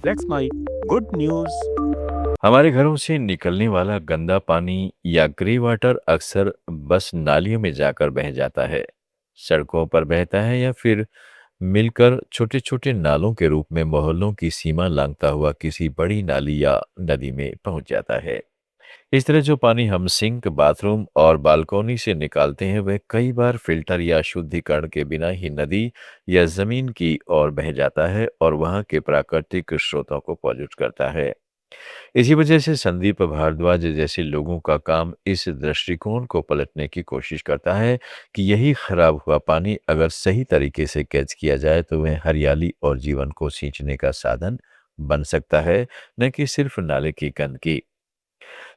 That's my good news. हमारे घरों से निकलने वाला गंदा पानी या ग्रे वाटर अक्सर बस नालियों में जाकर बह जाता है, सड़कों पर बहता है या फिर मिलकर छोटे-छोटे नालों के रूप में मोहल्लों की सीमा लांघता हुआ किसी बड़ी नाली या नदी में पहुंच जाता है। इस तरह जो पानी हम सिंक, बाथरूम और बालकनी से निकालते हैं, वह कई बार फिल्टर या शुद्धिकरण के बिना ही नदी या जमीन की ओर बह जाता है और वहां के प्राकृतिक स्रोतों को पॉल्यूट करता है। इसी वजह से संदीप भारद्वाज जैसे लोगों का काम इस दृष्टिकोण को पलटने की कोशिश करता है कि यही खराब हुआ पानी अगर सही तरीके से कैच किया जाए तो वह हरियाली और जीवन को सींचने का साधन बन सकता है, न कि सिर्फ नाले की गंदगी।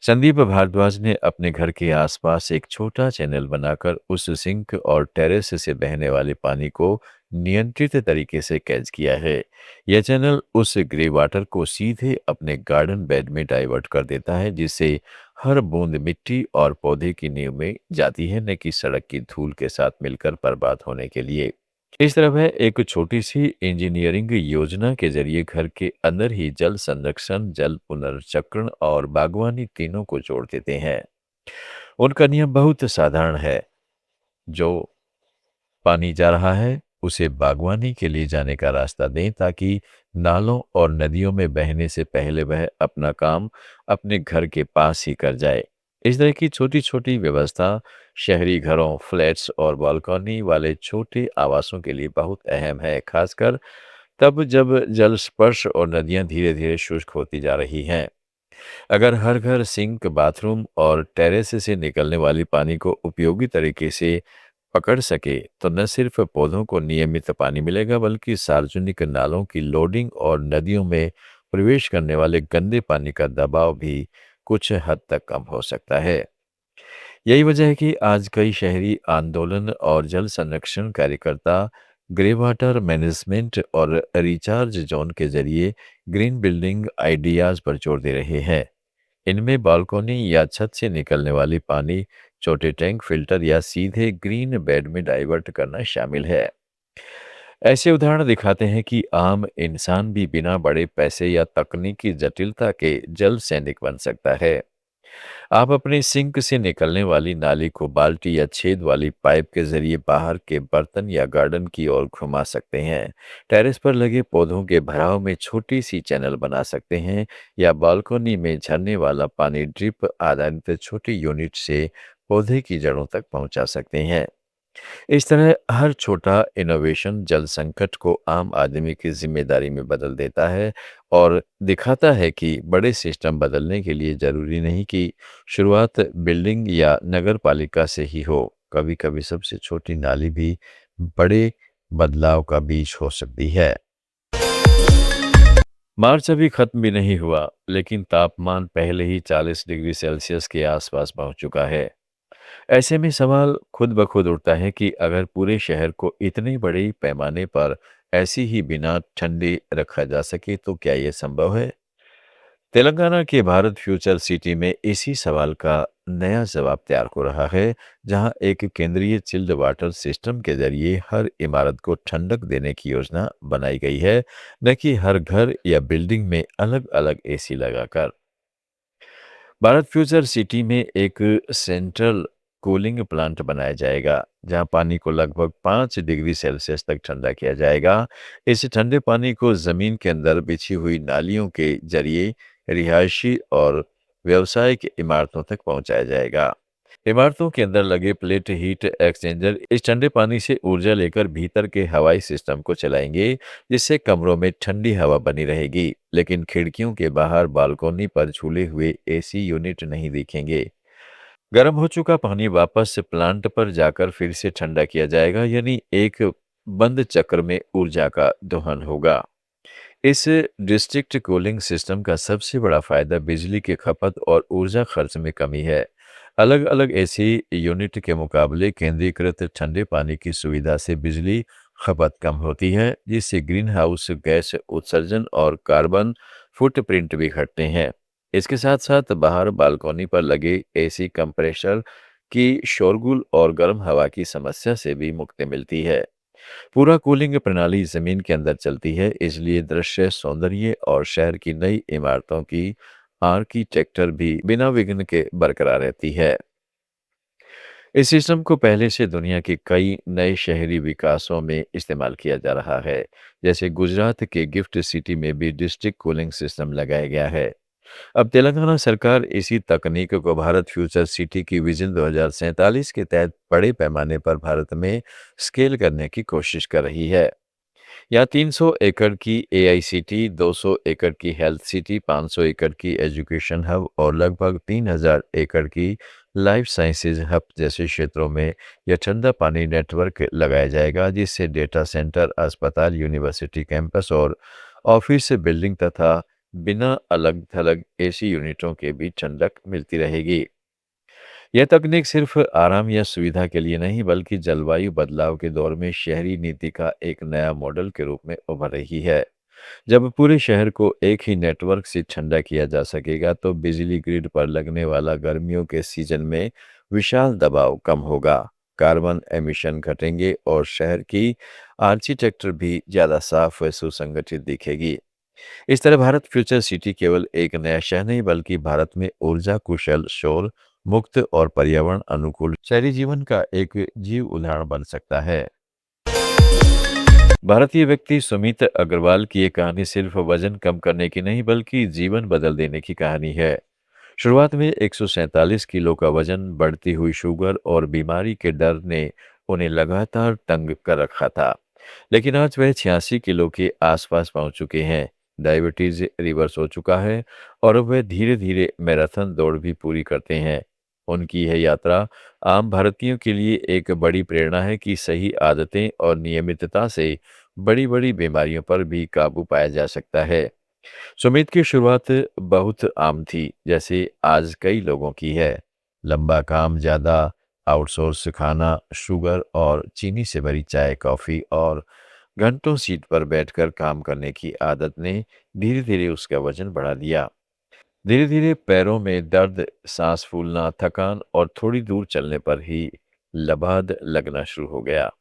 संदीप भारद्वाज ने अपने घर के आसपास एक छोटा चैनल बनाकर उस सिंक और टेरेस से बहने वाले पानी को नियंत्रित तरीके से कैच किया है। यह चैनल उस ग्रे वाटर को सीधे अपने गार्डन बेड में डाइवर्ट कर देता है, जिससे हर बूंद मिट्टी और पौधे की नींव में जाती है, न कि सड़क की धूल के साथ मिलकर बर्बाद होने के लिए। इस तरह वह एक छोटी सी इंजीनियरिंग योजना के जरिए घर के अंदर ही जल संरक्षण, जल पुनर्चक्रण और बागवानी तीनों को जोड़ देते हैं। उनका नियम बहुत साधारण है। जो पानी जा रहा है, उसे बागवानी के लिए जाने का रास्ता दें ताकि नालों और नदियों में बहने से पहले वह अपना काम अपने घर के पास ही कर जाए। इस तरह की छोटी-छोटी व्यवस्था शहरी घरों, फ्लैट्स और बालकनी वाले छोटे आवासों के लिए बहुत अहम है, खासकर तब जब जल स्पर्श और नदियां धीरे-धीरे शुष्क होती जा रही हैं। अगर हर घर सिंक, बाथरूम और टेरेस से निकलने वाली पानी को उपयोगी तरीके से पकड़ सके तो न सिर्फ पौधों को नियमित पानी मिलेगा बल्कि सार्वजनिक नालों की लोडिंग और नदियों में प्रवेश करने वाले गंदे पानी का दबाव भी कुछ हद तक कम हो सकता है। यही वजह है कि आज कई शहरी आंदोलन और जल संरक्षण कार्यकर्ता ग्रे वाटर मैनेजमेंट और रिचार्ज जोन के जरिए ग्रीन बिल्डिंग आइडियाज पर जोर दे रहे हैं। इनमें बालकोनी या छत से निकलने वाली पानी छोटे टैंक, फिल्टर या सीधे ग्रीन बेड में डाइवर्ट करना शामिल है। ऐसे उदाहरण दिखाते हैं कि आम इंसान भी बिना बड़े पैसे या तकनीकी जटिलता के जल सैनिक बन सकता है। आप अपने सिंक से निकलने वाली नाली को बाल्टी या छेद वाली पाइप के जरिए बाहर के बर्तन या गार्डन की ओर घुमा सकते हैं। टेरेस पर लगे पौधों के भराव में छोटी सी चैनल बना सकते हैं या बालकनी में झरने वाला पानी ड्रिप आधारित छोटी यूनिट से पौधे की जड़ों तक पहुंचा सकते हैं। इस तरह हर छोटा इनोवेशन जल संकट को आम आदमी की जिम्मेदारी में बदल देता है और दिखाता है कि बड़े सिस्टम बदलने के लिए जरूरी नहीं कि शुरुआत बिल्डिंग या नगर पालिका से ही हो। कभी कभी सबसे छोटी नाली भी बड़े बदलाव का बीज हो सकती है। मार्च अभी खत्म भी नहीं हुआ, लेकिन तापमान पहले ही 40 डिग्री सेल्सियस के आसपास पहुंच चुका है। ऐसे में सवाल खुद ब खुद उठता है कि अगर पूरे शहर को इतने बड़े पैमाने पर ऐसी ही बिना ठंडे रखा जा सके तो क्या ये संभव है? तेलंगाना के भारत फ्यूचर सिटी में इसी सवाल का नया जवाब तैयार हो रहा है, जहां एक केंद्रीय चिल्ड वाटर सिस्टम के जरिए हर इमारत को ठंडक देने की योजना बनाई गई है, न कि हर घर या बिल्डिंग में अलग-अलग एसी लगाकर। भारत फ्यूचर सिटी में एक सेंट्रल कूलिंग प्लांट बनाया जाएगा, जहां पानी को लगभग 5 डिग्री सेल्सियस तक ठंडा किया जाएगा। इस ठंडे पानी को जमीन के अंदर बिछी हुई नालियों के जरिए रिहायशी और व्यावसायिक इमारतों तक पहुंचाया जाएगा। इमारतों के अंदर लगे प्लेट हीट एक्सचेंजर इस ठंडे पानी से ऊर्जा लेकर भीतर के हवाई सिस्टम को चलाएंगे, जिससे कमरों में ठंडी हवा बनी रहेगी, लेकिन खिड़कियों के बाहर बालकोनी पर झूले हुए एसी यूनिट नहीं दिखेंगे। गर्म हो चुका पानी वापस प्लांट पर जाकर फिर से ठंडा किया जाएगा, यानी एक बंद चक्र में ऊर्जा का दोहन होगा। इस डिस्ट्रिक्ट कूलिंग सिस्टम का सबसे बड़ा फायदा बिजली की खपत और ऊर्जा खर्च में कमी है। अलग-अलग एसी यूनिट के मुकाबले केंद्रीकृत ठंडे पानी की सुविधा से बिजली खपत कम होती है, जिससे ग्रीन हाउस गैस उत्सर्जन और कार्बन फुटप्रिंट भी घटते हैं। इसके साथ-साथ बाहर बालकनी पर लगे एसी कंप्रेसर की शोरगुल और गर्म हवा की समस्या से भी मुक्ति मिलती है। पूरा कूलिंग प्रणाली जमीन के अंदर चलती है, इसलिए दृश्य सौंदर्य और शहर की नई इमारतों की आर्किटेक्चर भी बिना विघ्न के बरकरार रहती है। इस सिस्टम को पहले से दुनिया के कई नए शहरी विकासों में इस्तेमाल किया जा रहा है। जैसे गुजरात के गिफ्ट सिटी में भी डिस्ट्रिक्ट कूलिंग सिस्टम लगाया गया है। अब तेलंगाना सरकार इसी तकनीक को भारत फ्यूचर सिटी की विजन 2047 के तहत बड़े पैमाने पर भारत में स्केल करने की कोशिश कर रही है। यहाँ 300 एकड़ की एआईसीटी, 200 एकड़ की हेल्थ सिटी, 500 एकड़ की एजुकेशन हब और लगभग 3000 एकड़ की लाइफ साइंसेज हब जैसे क्षेत्रों में यह ठंडा पानी नेटवर्क लगाया जाएगा, जिससे डेटा सेंटर, अस्पताल, यूनिवर्सिटी कैंपस और ऑफिस बिल्डिंग तथा बिना अलग थलग एसी यूनिटों के बीच ठंडक मिलती रहेगी। यह तकनीक सिर्फ आराम या सुविधा के लिए नहीं, बल्कि जलवायु बदलाव के दौर में शहरी नीति का एक नया मॉडल के रूप में उभर रही है। जब पूरे शहर को एक ही नेटवर्क से ठंडा किया जा सकेगा, तो बिजली ग्रिड पर लगने वाला गर्मियों के सीजन में विशाल दबाव कम होगा, कार्बन एमिशन घटेंगे और शहर की आर्किटेक्चर भी ज़्यादा साफ व सुसंगठित दिखेगी। इस तरह भारत फ्यूचर सिटी केवल एक नया शहर नहीं, बल्कि भारत में ऊर्जा कुशल, शोर मुक्त और पर्यावरण अनुकूल शहरी जीवन का एक जीव उदाहरण बन सकता है। भारतीय व्यक्ति सुमित अग्रवाल की ये कहानी सिर्फ वजन कम करने की नहीं, बल्कि जीवन बदल देने की कहानी है। शुरुआत में 147 किलो का वजन, बढ़ती हुई शुगर और बीमारी के डर ने उन्हें लगातार तंग कर रखा था। लेकिन आज वह 86 किलो के आसपास पहुंच चुके हैं। डायबिटीज रिवर्स हो चुका है और अब वह धीरे धीरे मैराथन दौड़ भी पूरी करते हैं। उनकी यह यात्रा आम भारतीयों के लिए एक बड़ी प्रेरणा है कि सही आदतें और नियमितता से बड़ी बड़ी बीमारियों पर भी काबू पाया जा सकता है। सुमित की शुरुआत बहुत आम थी, जैसे आज कई लोगों की है। लंबा काम, ज़्यादा आउटसोर्स खाना, शुगर और चीनी से भरी चाय, कॉफ़ी और घंटों सीट पर बैठकर काम करने की आदत ने धीरे-धीरे उसका वजन बढ़ा दिया। धीरे-धीरे पैरों में दर्द, सांस फूलना, थकान और थोड़ी दूर चलने पर ही लबाद लगना शुरू हो गया।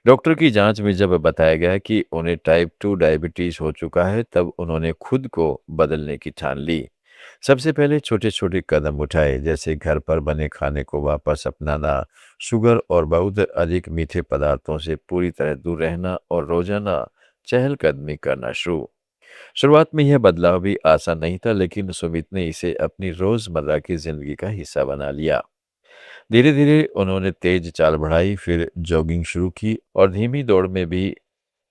डॉक्टर की जांच में जब बताया गया कि उन्हें टाइप 2 डायबिटीज हो चुका है, तब उन्होंने खुद को बदलने की ठान ली। सबसे पहले छोटे-छोटे कदम उठाए, जैसे घर पर बने खाने को वापस अपनाना, शुगर और बहुत अधिक मीठे पदार्थों से पूरी तरह दूर रहना और रोजाना चहलकदमी करना शुरू। शुरुआत में यह बदलाव भी आसान नहीं था, लेकिन सुमित ने इसे अपनी रोजमर्रा की जिंदगी का हिस्सा बना लिया। धीरे धीरे उन्होंने तेज चाल बढ़ाई, फिर जॉगिंग शुरू की और धीमी दौड़ में भी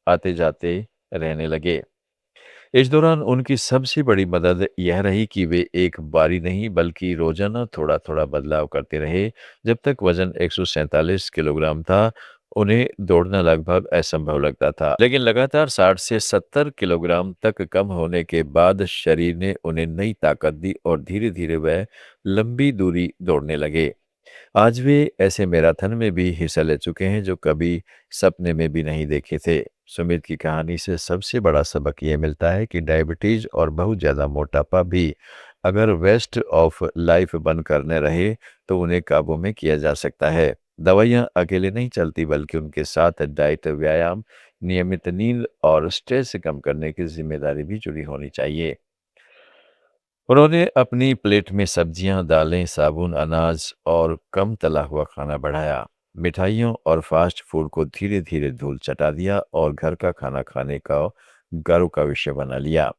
आते जाते रहने लगे। इस दौरान उनकी सबसे बड़ी मदद यह रही कि वे एक बारी नहीं, बल्कि रोजाना थोड़ा थोड़ा बदलाव करते रहे। जब तक वजन 147 किलोग्राम था, उन्हें दौड़ना लगभग असंभव लगता था, लेकिन लगातार 60 से 70 किलोग्राम तक कम होने के बाद शरीर ने उन्हें नई ताकत दी और धीरे धीरे वह लंबी दूरी दौड़ने लगे। आज वे ऐसे मैराथन में भी हिस्सा ले चुके हैं जो कभी सपने में भी नहीं देखे थे। सुमित की कहानी से सबसे बड़ा सबक ये मिलता है कि डायबिटीज और बहुत ज़्यादा मोटापा भी अगर वेस्ट ऑफ लाइफ बनकर न रहे, तो उन्हें काबू में किया जा सकता है। दवाइयाँ अकेले नहीं चलती, बल्कि उनके साथ डाइट, व्यायाम, नियमित नींद और स्ट्रेस कम करने की जिम्मेदारी भी जुड़ी होनी चाहिए। उन्होंने अपनी प्लेट में सब्जियां, दालें, साबुन, अनाज और कम तला हुआ खाना बढ़ाया। मिठाइयों और फास्ट फूड को धीरे धीरे धूल चटा दिया और घर का खाना खाने का गर्व का विषय बना लिया।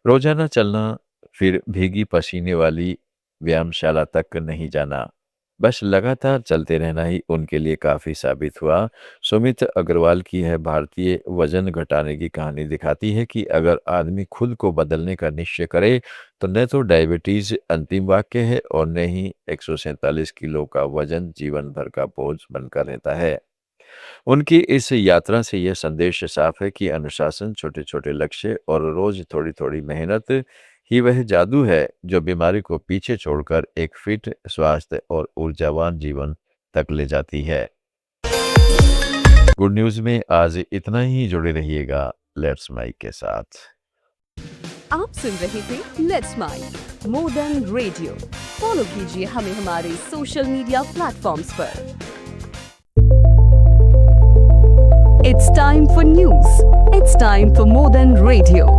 रोजाना चलना, फिर भीगी पसीने वाली व्यायामशाला तक नहीं जाना, बस लगातार चलते रहना ही उनके लिए काफ़ी साबित हुआ। सुमित अग्रवाल की यह भारतीय वजन घटाने की कहानी दिखाती है कि अगर आदमी खुद को बदलने का निश्चय करे, तो न तो डायबिटीज अंतिम वाक्य है और न ही 147 किलो का वजन जीवन भर का बोझ बनकर रहता है। उनकी इस यात्रा से यह संदेश साफ है कि अनुशासन, छोटे-छोटे लक्ष्य और रोज थोड़ी-थोड़ी मेहनत ही वह जादू है जो बीमारी को पीछे छोड़कर एक फिट, स्वास्थ्य और ऊर्जावान जीवन तक ले जाती है। गुड न्यूज़ में आज इतना ही। जुड़े रहिएगा लेट्स माइक के साथ। आप सुन रहे थे let's mike more than radio. Follow कीजिए हमें हमारे सोशल मीडिया प्लेटफॉर्म्स पर। It's time for news. It's time for more than radio.